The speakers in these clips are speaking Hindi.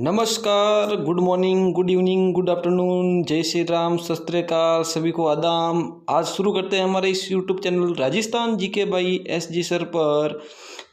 नमस्कार, good morning, good evening, good afternoon, जय श्री राम, सत श्री अकाल, सभी को आदाम। आज शुरू करते हैं हमारे इस YouTube channel Rajasthan GK by SG sir पर,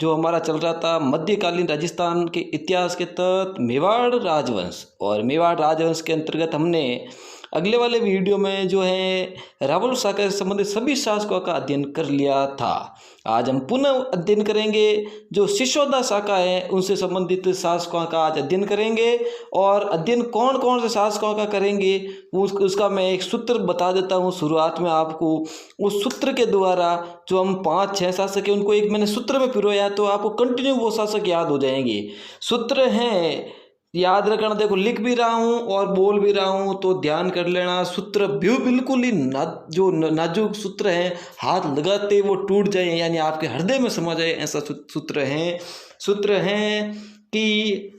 जो हमारा चल रहा था मध्यकालीन राजस्थान के इतिहास के तहत मेवाड़ राजवंश। और मेवाड़ राजवंश के अंतर्गत हमने अगले वाले वीडियो में जो है रावल शाखा से संबंधित सभी शासकों का अध्ययन कर लिया था। आज हम पुनः अध्ययन करेंगे जो सिसोदा शाखा है उनसे संबंधित शासकों का आज अध्ययन करेंगे। और अध्ययन कौन कौन से शासकों का करेंगे उसका मैं एक सूत्र बता देता हूँ शुरुआत में आपको। उस सूत्र के द्वारा जो हम 5-6 शासक हैं उनको एक मैंने सूत्र में पिरोया तो आपको कंटिन्यू वो शासक याद हो जाएंगे। सूत्र हैं, याद रखना, देखो लिख भी रहा हूँ और बोल भी रहा हूँ तो ध्यान कर लेना। सूत्र भी बिल्कुल ही नाजुक सूत्र है, हाथ लगाते वो टूट जाए, यानी आपके हृदय में समा जाए ऐसा सूत्र है। सूत्र है कि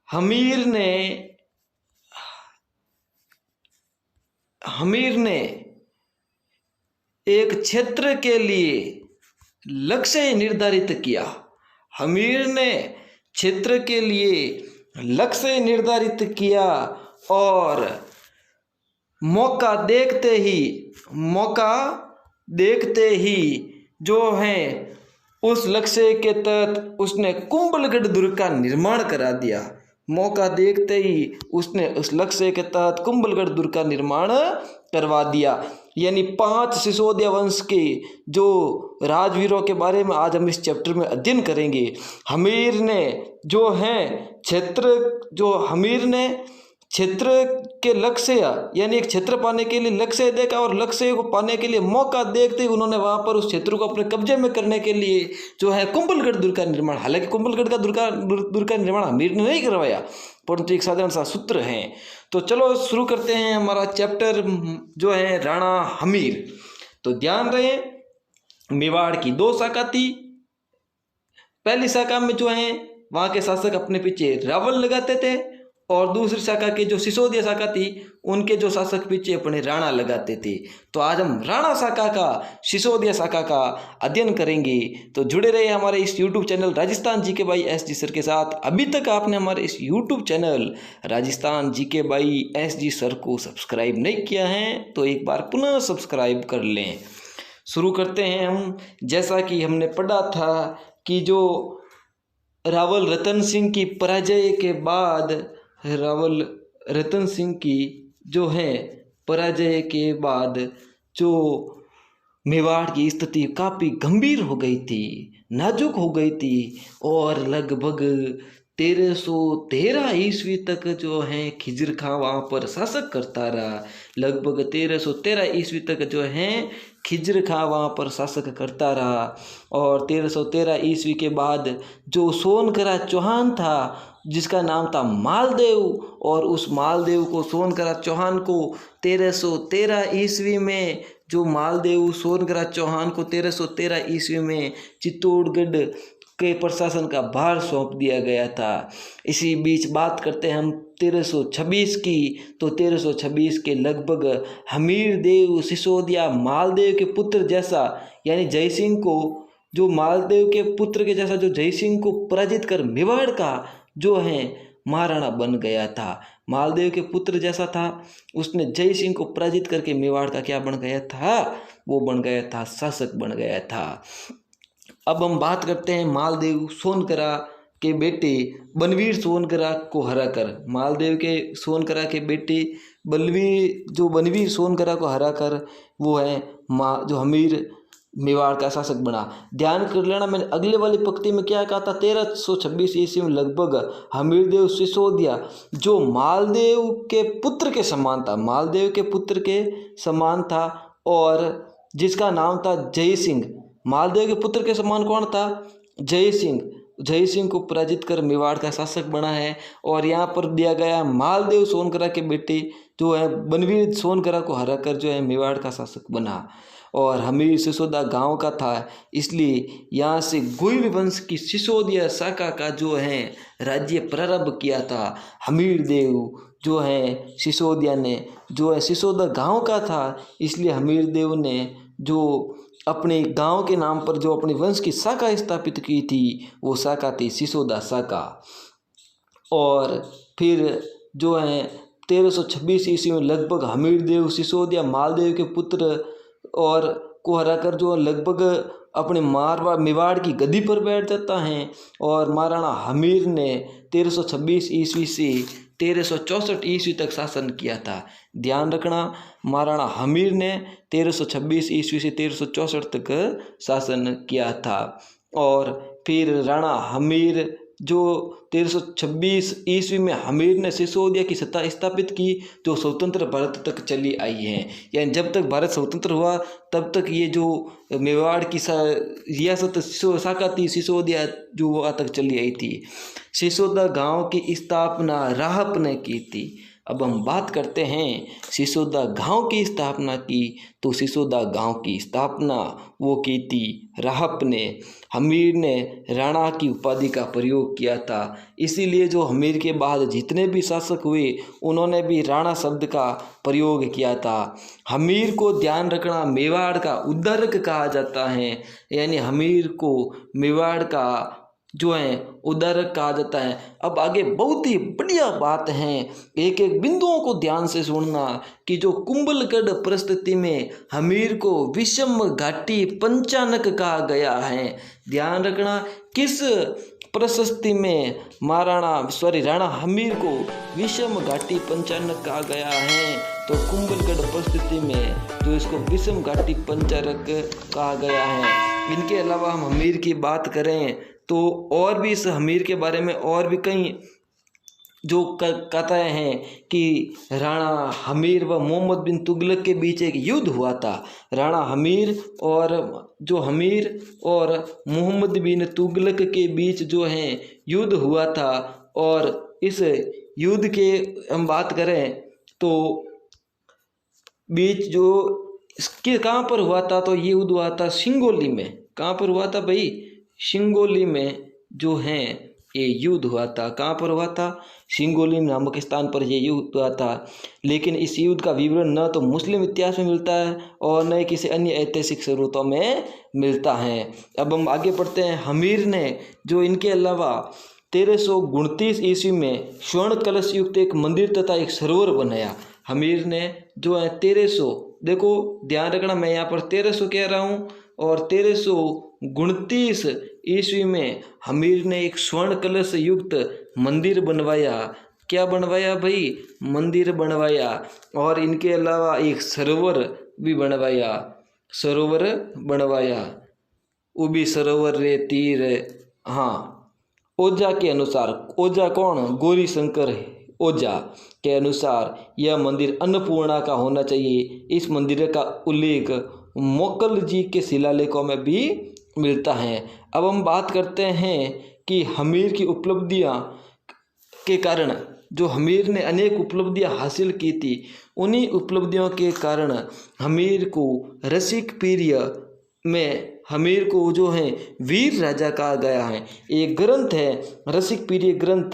हमीर ने एक क्षेत्र के लिए लक्ष्य निर्धारित किया। हमीर ने क्षेत्र के लिए लक्ष्य निर्धारित किया और मौका देखते ही जो है उस लक्ष्य के तहत उसने कुंभलगढ़ दुर्ग का निर्माण करा दिया। मौका देखते ही उसने उस लक्ष्य के तहत कुंभलगढ़ दुर्ग का निर्माण करवा दिया। यानी 5 सिसोदिया वंश के जो राजवीरों के बारे में आज हम इस चैप्टर में अध्ययन करेंगे। हमीर ने क्षेत्र के लक्ष्य यानी एक क्षेत्र पाने के लिए लक्ष्य देखा और लक्ष्य को पाने के लिए मौका देखते ही उन्होंने वहां पर उस क्षेत्र को अपने कब्जे में करने के लिए जो है कुंभलगढ़ दुर्ग का निर्माण, हालांकि कुंभलगढ़ का दुर्ग का निर्माण हमीर ने नहीं करवाया परंतु एक साधारण सा सूत्र है। तो चलो शुरू करते हैं हमारा चैप्टर जो है राणा हमीर। तो ध्यान रहे, मेवाड़ की 2 शाखा थी। पहली शाखा में जो है वहां के शासक अपने पीछे रावल लगाते थे और दूसरी शाखा की जो सिसोदिया शाखा थी उनके जो शासक पीछे अपने राणा लगाते थे। तो आज हम राणा शाखा का, सिसोदिया शाखा का अध्ययन करेंगे। तो जुड़े रहे हमारे इस YouTube channel Rajasthan GK by SG sir के साथ। अभी तक आपने हमारे इस YouTube channel Rajasthan GK by SG sir को सब्सक्राइब नहीं किया है तो एक बार पुनः सब्सक्राइब कर लें। शुरू करते हैं हम। जैसा कि हमने पढ़ा था कि जो रावल रतन सिंह की पराजय के बाद, रावल रतन सिंह की जो है पराजय के बाद जो मेवाड़ की स्थिति काफ़ी गंभीर हो गई थी, नाजुक हो गई थी और लगभग 1313 ईस्वी तक जो है खिजर खां वहाँ पर शासक करता रहा। लगभग 1313 ईस्वी तक जो है खिजर खां वहाँ पर शासक करता रहा। और 1313 ईस्वी के बाद जो सोनकरा चौहान था जिसका नाम था मालदेव, और उस मालदेव को, सोनकरा चौहान को 1313 ईस्वी में जो मालदेव सोनकरा चौहान को 1313 ईस्वी में चित्तौड़गढ़ के प्रशासन का भार सौंप दिया गया था। इसी बीच बात करते हैं हम 1326 की। तो 1326 के लगभग हमीर देव सिसोदिया मालदेव के पुत्र जैसा, यानी जयसिंह को, जो मालदेव के पुत्र के जैसा जो जयसिंह को पराजित कर मेवाड़ का जो है महाराणा बन गया था। मालदेव के पुत्र जैसा था, उसने जयसिंह को पराजित करके मेवाड़ का क्या बन गया था, वो बन गया था, शासक बन गया था। अब हम बात करते हैं मालदेव सोनकरा के बेटे बलवीर सोनकरा को हराकर, मालदेव के सोनकरा के बेटे बनवीर सोनकरा को हराकर वो है जो हमीर मेवाड़ का शासक बना। ध्यान कर लेना, मैंने अगले वाली पंक्ति में क्या कहा था, 1326 ईस्वी में लगभग हमीरदेव सिसोदिया जो मालदेव के पुत्र के समान था, मालदेव के पुत्र के समान था और जिसका नाम था जयसिंह। मालदेव के पुत्र के समान कौन था? जयसिंह को पराजित कर मेवाड़ का शासक बना है। और यहाँ पर दिया गया मालदेव सोनकरा के बेटे जो है बनवीर सोनकरा को हराकर जो है मेवाड़ का शासक बना। और हमीर सिसोदा गांव का था, इसलिए यहाँ से गोइल वंश की सिसोदिया शाखा का जो है राज्य प्रारंभ किया था। हमीर देव जो है सिसोदिया ने, जो है सिसोदा गांव का था, इसलिए हमीर देव ने जो अपने गांव के नाम पर जो अपने वंश की शाखा स्थापित की थी वो शाखा थी सिसोदा शाखा। और फिर जो है 1326 ईस्वी में लगभग हमीरदेव सिसोदिया मालदेव के पुत्र और को हराकर जो लगभग अपने मारवाड़ मेवाड़ की गद्दी पर बैठ जाता है। और महाराणा हमीर ने 1326 ईस्वी से 1364 ईस्वी तक शासन किया था। ध्यान रखना, महाराणा हमीर ने 1326 ईस्वी से 1364 तक शासन किया था। और फिर राणा हमीर जो 1326 ईस्वी में हमीर ने सिसोदिया की सत्ता स्थापित की, जो स्वतंत्र भारत तक चली आई है। यानी जब तक भारत स्वतंत्र हुआ तब तक ये जो मेवाड़ की रियासत शाखा थी सिसोदिया जो वहाँ तक चली आई थी। सिसोदा गांव की स्थापना राहप ने की थी। अब हम बात करते हैं सिसोदा गांव की स्थापना की, तो सिसोदा गांव की स्थापना वो की थी राहप ने। हमीर ने राणा की उपाधि का प्रयोग किया था, इसीलिए जो हमीर के बाद जितने भी शासक हुए उन्होंने भी राणा शब्द का प्रयोग किया था। हमीर को ध्यान रखना मेवाड़ का उद्धारक कहा जाता है, यानी हमीर को मेवाड़ का जो है उद्धारक कहा जाता है। अब आगे बहुत ही बढ़िया बात है, एक एक बिंदुओं को ध्यान से सुनना कि जो कुंभलगढ़ परिस्थिति में हमीर को विषम घाटी पंचानक कहा गया है। ध्यान रखना, किस प्रशस्ति में राणा हमीर को विषम घाटी पंचानक कहा गया है, तो कुंभलगढ़ परिस्थिति में जो इसको विषम घाटी पंचानक कहा गया है। इनके अलावा हम हमीर की बात करें तो और भी इस हमीर के बारे में और भी कई जो कथाएं हैं कि राणा हमीर व मोहम्मद बिन तुगलक के बीच एक युद्ध हुआ था। राणा हमीर और मोहम्मद बिन तुगलक के बीच जो है युद्ध हुआ था। और इस युद्ध के हम बात करें तो बीच जो इसके कहाँ पर हुआ था, तो ये युद्ध हुआ था सिंगोली में। कहाँ पर हुआ था भाई? सिंगोली में जो है ये युद्ध हुआ था। कहाँ पर हुआ था? सिंगोली नामक स्थान पर ये युद्ध हुआ था। लेकिन इस युद्ध का विवरण न तो मुस्लिम इतिहास में मिलता है और न ही किसी अन्य ऐतिहासिक स्रोतों में मिलता है। अब हम आगे बढ़ते हैं। हमीर ने जो इनके अलावा 1329 ईस्वी में स्वर्ण कलश युक्त एक मंदिर तथा एक सरोवर बनाया। हमीर ने जो है 1300, देखो ध्यान रखना मैं यहाँ पर 1300 कह रहा हूँ, और 1329 ईस्वी में हमीर ने एक स्वर्ण कलश युक्त मंदिर बनवाया। क्या बनवाया भाई? मंदिर बनवाया। और इनके अलावा एक सरोवर भी बनवाया। वो भी सरोवर रे तीर। हाँ, ओझा के अनुसार, ओझा कौन? गौरी शंकर ओझा के अनुसार यह मंदिर अन्नपूर्णा का होना चाहिए। इस मंदिर का उल्लेख मोकल जी के शिलालेखों में भी मिलता है। अब हम बात करते हैं कि हमीर की उपलब्धियां के कारण, जो हमीर ने अनेक उपलब्धियां हासिल की थी, उन्हीं उपलब्धियों के कारण हमीर को रसिक पीरियड में हमीर को जो है वीर राजा कहा गया है। एक ग्रंथ है रसिक पीरियड ग्रंथ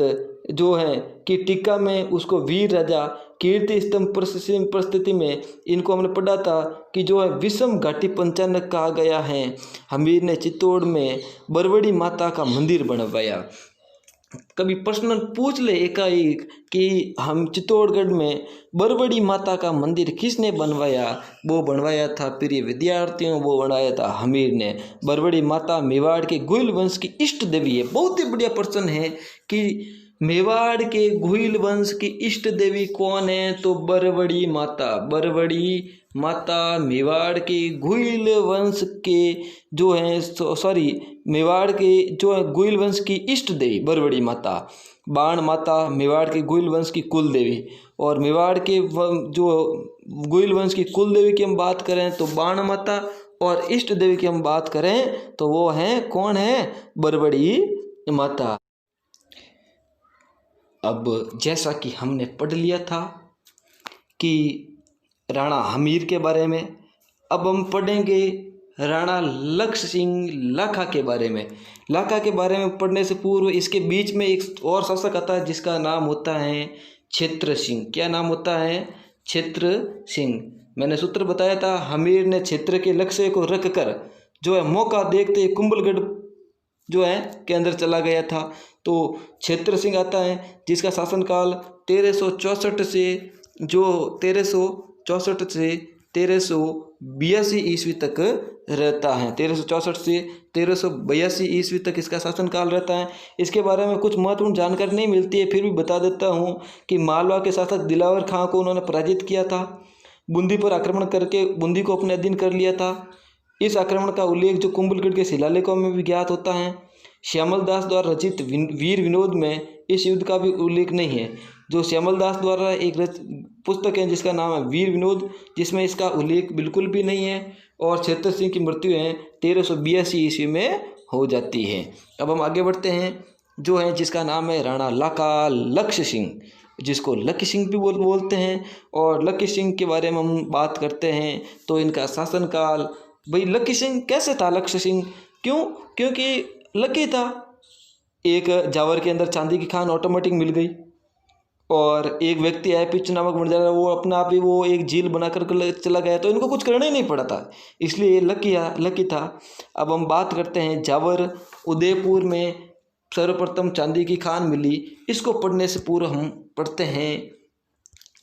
जो है कि टीका में उसको वीर राजा कीर्ति स्तंभ परिस्थिति में इनको हमने पढ़ा था कि जो है विषम घाटी पंचानक कहा गया है। हमीर ने चित्तौड़ में बरवड़ी माता का मंदिर बनवाया। कभी प्रश्न पूछ ले एकाएक कि हम चित्तौड़गढ़ में बरवड़ी माता का मंदिर किसने बनवाया? वो बनवाया था प्रिय विद्यार्थियों, वो बनाया था हमीर ने। बरवड़ी माता मेवाड़ के गुहिल वंश की इष्ट देवी है। बहुत ही बढ़िया प्रश्न है कि मेवाड़ के गुहिल वंश की इष्ट देवी कौन है? तो बरवड़ी माता। बरवड़ी माता मेवाड़ के गुहिल वंश के जो है मेवाड़ के जो है गुहिल वंश की इष्ट देवी बरवड़ी माता। बाण माता मेवाड़ के गुहिल वंश की कुल देवी। और मेवाड़ के जो गुहिल वंश की कुल देवी की हम बात करें तो बाण माता, और इष्ट देवी की हम बात करें तो वो है कौन है? बरवड़ी माता। अब जैसा कि हमने पढ़ लिया था कि राणा हमीर के बारे में, अब हम पढ़ेंगे राणा लक्ष्य सिंह लाखा के बारे में। लाखा के बारे में पढ़ने से पूर्व इसके बीच में एक और शासक आता है जिसका नाम होता है क्षेत्र सिंह। क्या नाम होता है? क्षेत्र सिंह। मैंने सूत्र बताया था, हमीर ने क्षेत्र के लक्ष्य को रख कर जो है मौका देखते कुंभलगढ़ जो है के अंदर चला गया था। तो क्षेत्र सिंह आता है जिसका शासनकाल 1364 से 1382 ईस्वी तक रहता है। 1364 से 1382 ईस्वी तक इसका शासनकाल रहता है। इसके बारे में कुछ महत्वपूर्ण जानकारी नहीं मिलती है, फिर भी बता देता हूँ कि मालवा के शासक दिलावर खां को उन्होंने पराजित किया था, बूंदी पर आक्रमण करके बूंदी को अपने अधीन कर लिया था। इस आक्रमण का उल्लेख जो कुंभलगढ़ के शिलालेखों में भी ज्ञात होता है। श्यामल दास द्वारा रचित वीर विनोद में इस युद्ध का भी उल्लेख नहीं है। जो श्यामल दास द्वारा एक पुस्तक है जिसका नाम है वीर विनोद, जिसमें इसका उल्लेख बिल्कुल भी नहीं है। और क्षेत्र सिंह की मृत्यु है 1382 ईस्वी में हो जाती है। अब हम आगे बढ़ते हैं, जो है जिसका नाम है राणा लाका लक्ष्य सिंह, जिसको लक्ष्य सिंह भी बोलते हैं। और लक्ष्य सिंह के बारे में हम बात करते हैं तो इनका शासनकाल, भाई लक्ष्य सिंह कैसे था? लक्ष्य सिंह क्योंकि लकी था। एक जावर के अंदर चांदी की खान ऑटोमेटिक मिल गई, और एक व्यक्ति है पिच नामक बंजारा, वो अपना आप ही वो एक झील बनाकर चला गया, तो इनको कुछ करना ही नहीं पड़ा था, इसलिए लकी था। अब हम बात करते हैं जावर उदयपुर में सर्वप्रथम चांदी की खान मिली। इसको पढ़ने से पूर्व हम पढ़ते हैं,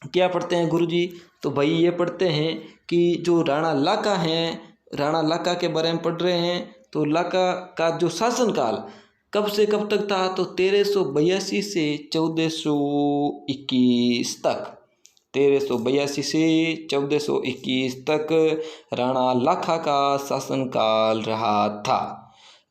क्या पढ़ते हैं गुरुजी? तो भाई ये पढ़ते हैं कि जो राणा लाका हैं, राणा लाका के बारे में पढ़ रहे हैं। तो लाका का जो शासनकाल कब से कब तक था? तो 1382 से 1421 तक, 1382 से 1421 तक राणा लाखा का शासनकाल रहा था।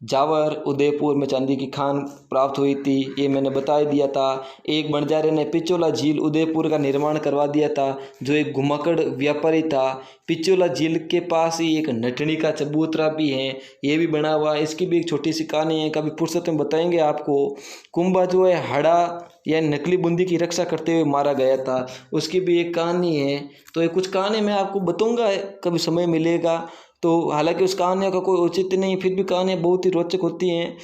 जावर उदयपुर में चांदी की खान प्राप्त हुई थी, ये मैंने बता ही दिया था। एक बंजारे ने पिचोला झील उदयपुर का निर्माण करवा दिया था, जो एक घुमक्कड़ व्यापारी था। पिचोला झील के पास ही एक नटनी का चबूतरा भी है, ये भी बना हुआ है। इसकी भी एक छोटी सी कहानी है, कभी फुर्सत में बताएंगे आपको। कुंभा जो है हड़ा या नकली बूंदी की रक्षा करते हुए मारा गया था, उसकी भी एक कहानी है। तो ये कुछ कहानी मैं आपको बताऊंगा कभी समय मिलेगा तो। हालांकि उस कहानियों का कोई औचित्य नहीं, फिर भी कहानियाँ बहुत ही रोचक होती हैं।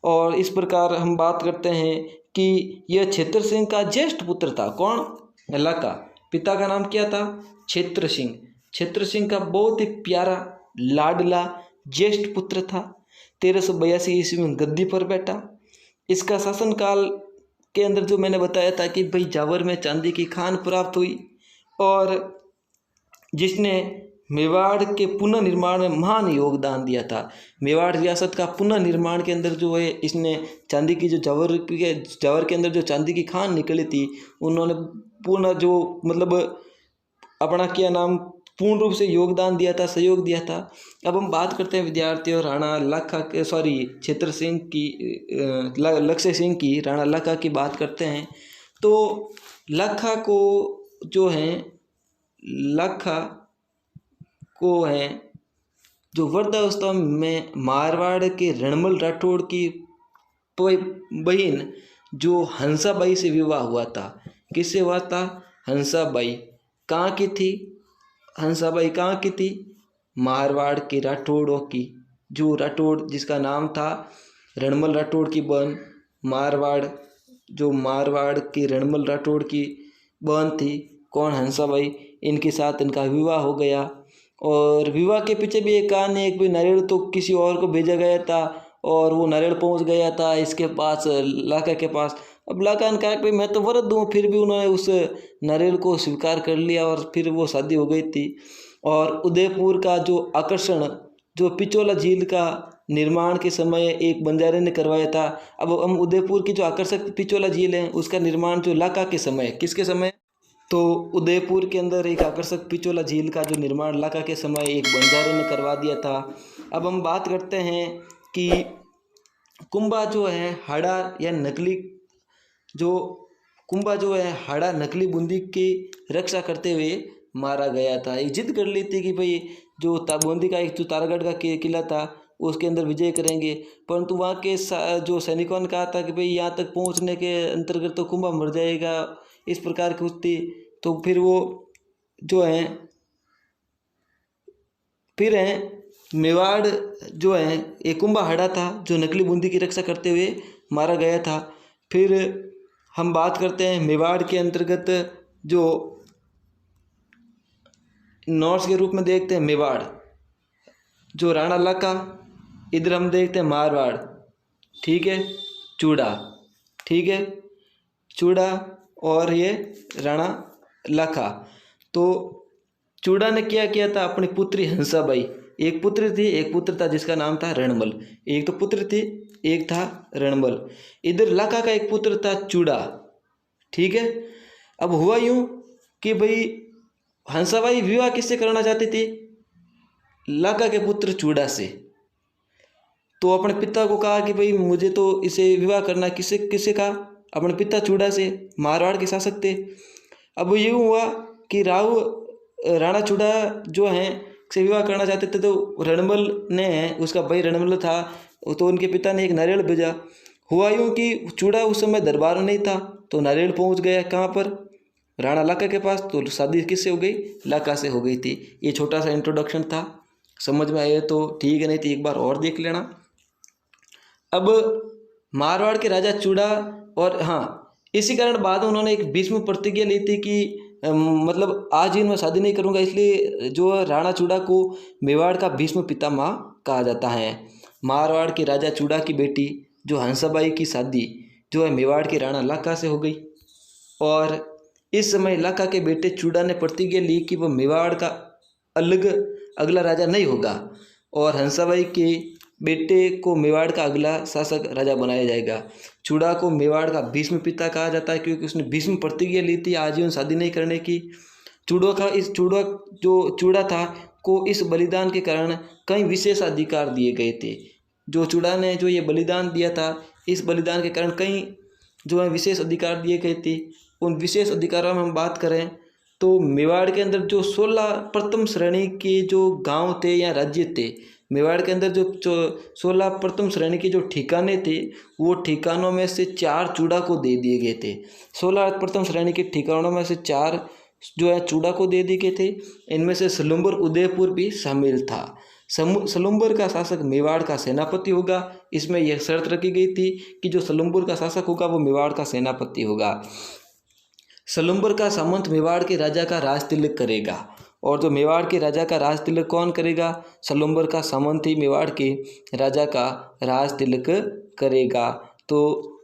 और इस प्रकार हम बात करते हैं कि यह क्षेत्र सिंह का ज्येष्ठ पुत्र था। कौन? लाका। पिता का नाम क्या था? क्षेत्र सिंह। क्षेत्र सिंह का बहुत ही प्यारा लाडला ज्येष्ठ पुत्र था। 1382 ईस्वी में गद्दी पर बैठा। इसका शासनकाल के अंदर जो मैंने बताया था कि भाई जावर में चांदी की खान प्राप्त हुई, और जिसने मेवाड़ के पुनर्निर्माण में महान योगदान दिया था। मेवाड़ रियासत का पुनर्निर्माण के अंदर जो है इसने चांदी की जो जावर के अंदर जो चांदी की खान निकली थी, उन्होंने पूर्ण जो मतलब अपना क्या नाम पूर्ण रूप से योगदान दिया था, सहयोग दिया था। अब हम बात करते हैं विद्यार्थियों राणा लाखा के क्षेत्र सिंह की लक्ष्य सिंह की राणा लाखा की बात करते हैं। तो लाखा को जो है लाखा को है जो वृद्धावस्था में मारवाड़ के रणमल राठौड़ की बहन जो हंसाबाई से विवाह हुआ था। किससे हुआ था? हंसाबाई। कहाँ की थी हंसाबाई? कहाँ की थी? मारवाड़ के राठौड़ों की। जो राठौड़ जिसका नाम था रणमल राठौड़ की बहन, मारवाड़ के रणमल राठौड़ की बहन थी। कौन? हंसाबाई। इनके साथ इनका विवाह हो गया। और विवाह के पीछे भी एक कहानी है कि नारियल तो किसी और को भेजा गया था, और वो नारियल पहुंच गया था इसके पास, लाका के पास। अब लाका ने कहा कि मैं तो वरद दूँ, फिर भी उन्होंने उस नारियल को स्वीकार कर लिया, और फिर वो शादी हो गई थी। और उदयपुर का जो आकर्षण जो पिचोला झील का निर्माण के समय एक बंजारे ने करवाया था। अब हम उदयपुर की जो आकर्षक पिचोला झील है उसका निर्माण जो लाका के समय, किसके समय? तो उदयपुर के अंदर एक आकर्षक पिचोला झील का जो निर्माण लाका के समय एक बंजारे ने करवा दिया था। अब हम बात करते हैं कि कुंभा जो है हड़ा या नकली नकली बूंदी की रक्षा करते हुए मारा गया था। एक जिद कर ली थी कि भाई जो बूंदी का एक जो तारागढ़ का किला था उसके अंदर विजय करेंगे, परंतु वहाँ के जो सैनिकों ने कहा था कि भाई यहाँ तक पहुँचने के अंतर्गत तो कुंभा मर जाएगा, इस प्रकार की थी। तो फिर वो जो है मेवाड़ जो है एक कुंभा हड़ा था जो नकली बूंदी की रक्षा करते हुए मारा गया था। फिर हम बात करते हैं मेवाड़ के अंतर्गत जो नॉर्थ के रूप में देखते हैं मेवाड़, जो राणा लाका, इधर हम देखते हैं मारवाड़, ठीक है, चूड़ा। ठीक है, चूड़ा और ये राणा लाखा। तो चूड़ा ने क्या किया था, अपनी पुत्री हंसाबाई, एक पुत्र थी, एक पुत्र था जिसका नाम था रणमल, एक तो पुत्र थी एक था रणमल। इधर लाखा का एक पुत्र था चूड़ा, ठीक है। अब हुआ यूं कि भाई हंसाबाई विवाह किससे करना चाहती थी, लाखा के पुत्र चूड़ा से। तो अपने पिता को कहा कि भाई मुझे तो इसे विवाह करना, किससे किससे कहा, अपने पिता चूड़ा से, मारवाड़ के शासक थे। अब ये हुआ कि राणा चूड़ा जो हैं से विवाह करना चाहते थे, तो रणमल ने, उसका भाई रणमल था, तो उनके पिता ने एक नारियल भेजा। हुआ यूँ कि चूड़ा उस समय दरबार में नहीं था, तो नारियल पहुंच गया कहाँ पर, राणा लाखा के पास। तो शादी किससे हो गई, लाखा से हो गई थी। ये छोटा सा इंट्रोडक्शन था, समझ में आया तो ठीक है, नहीं तो एक बार और देख लेना। अब मारवाड़ के राजा चूड़ा, और हाँ इसी कारण बाद में उन्होंने एक भीष्म प्रतिज्ञा ली थी कि मतलब आज ही मैं शादी नहीं करूँगा, इसलिए जो राणा चूड़ा को मेवाड़ का भीष्म पितामह कहा जाता है। मारवाड़ के राजा चूड़ा की बेटी जो हंसाबाई की शादी जो है मेवाड़ के राणा लाखा से हो गई, और इस समय लाखा के बेटे चूड़ा ने प्रतिज्ञा ली कि वह मेवाड़ का अगला राजा नहीं होगा, और हंसाबाई के बेटे को मेवाड़ का अगला शासक राजा बनाया जाएगा। चूड़ा को मेवाड़ का भीष्म पिता कहा जाता है, क्योंकि उसने भीष्म प्रतिज्ञा ली थी आजीवन शादी नहीं करने की। चूड़ा था को इस बलिदान के कारण कई विशेष अधिकार दिए गए थे। जो चूड़ा ने जो ये बलिदान दिया था, इस बलिदान के कारण कई जो है विशेष अधिकार दिए गए थे। उन विशेष अधिकारों में हम बात करें तो मेवाड़ के अंदर जो 16 प्रथम श्रेणी के जो गांव थे या राज्य थे, मेवाड़ के अंदर जो 16 प्रथम श्रेणी के जो ठिकाने थे, वो ठिकानों में से 4 चूड़ा को दे दिए गए थे। 16 प्रथम श्रेणी के ठिकानों में से 4 जो है चूड़ा को दे दिए गए थे। इनमें से सलुम्बर उदयपुर भी शामिल था। सलुम्बर का शासक मेवाड़ का सेनापति होगा। इसमें यह शर्त रखी गई थी कि जो सलुम्बर का शासक होगा वो मेवाड़ का सेनापति होगा। सलुम्बर का सामंत मेवाड़ के राजा का राज तिलक करेगा, और जो मेवाड़ के राजा का राज तिलक कौन करेगा, सलुम्बर का सामंत ही मेवाड़ के राजा का राज तिलक करेगा। तो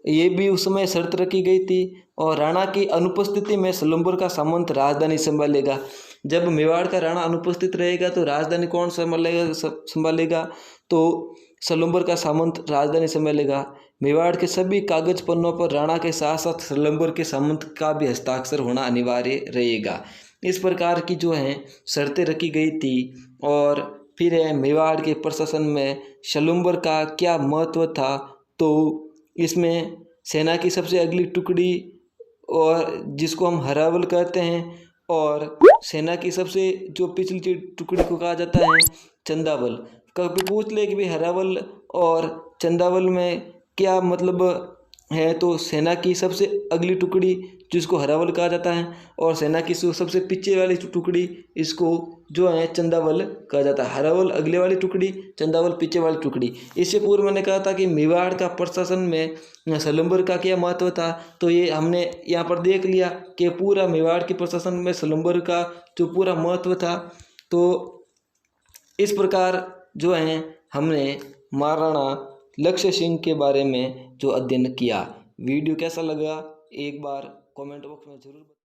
ये भी उस समय शर्त रखी गई थी, और राणा की अनुपस्थिति में सलुम्बर का सामंत राजधानी संभालेगा। जब मेवाड़ का राणा अनुपस्थित रहेगा तो राजधानी कौन संभालेगा, तो सलुम्बर का सामंत राजधानी संभालेगा। मेवाड़ के सभी कागज पन्नों पर राणा के साथ साथ सलुम्बर के सामंत का भी हस्ताक्षर होना अनिवार्य रहेगा। इस प्रकार की जो है शर्तें रखी गई थी। और फिर है मेवाड़ के प्रशासन में सलुम्बर का क्या महत्व था, तो इसमें सेना की सबसे अगली टुकड़ी, और जिसको हम हरावल कहते हैं, और सेना की सबसे जो पिछली टुकड़ी को कहा जाता है चंदावल। कभी पूछ ले कि भाई हरावल और चंदावल में क्या मतलब है, तो सेना की सबसे अगली टुकड़ी जिसको हरावल कहा जाता है, और सेना की सबसे पीछे वाली टुकड़ी इसको जो है चंदावल कहा जाता है। हरावल अगले वाली टुकड़ी, चंदावल पीछे वाली टुकड़ी। इससे पूर्व मैंने कहा था कि मेवाड़ का प्रशासन में सलुम्बर का क्या महत्व था, तो ये हमने यहाँ पर देख लिया कि पूरा मेवाड़ के प्रशासन में सलुम्बर का जो पूरा महत्व था। तो इस प्रकार जो है हमने महाराणा लक्ष्य सिंह के बारे में जो अध्ययन किया। वीडियो कैसा लगा एक बार कमेंट बॉक्स में जरूर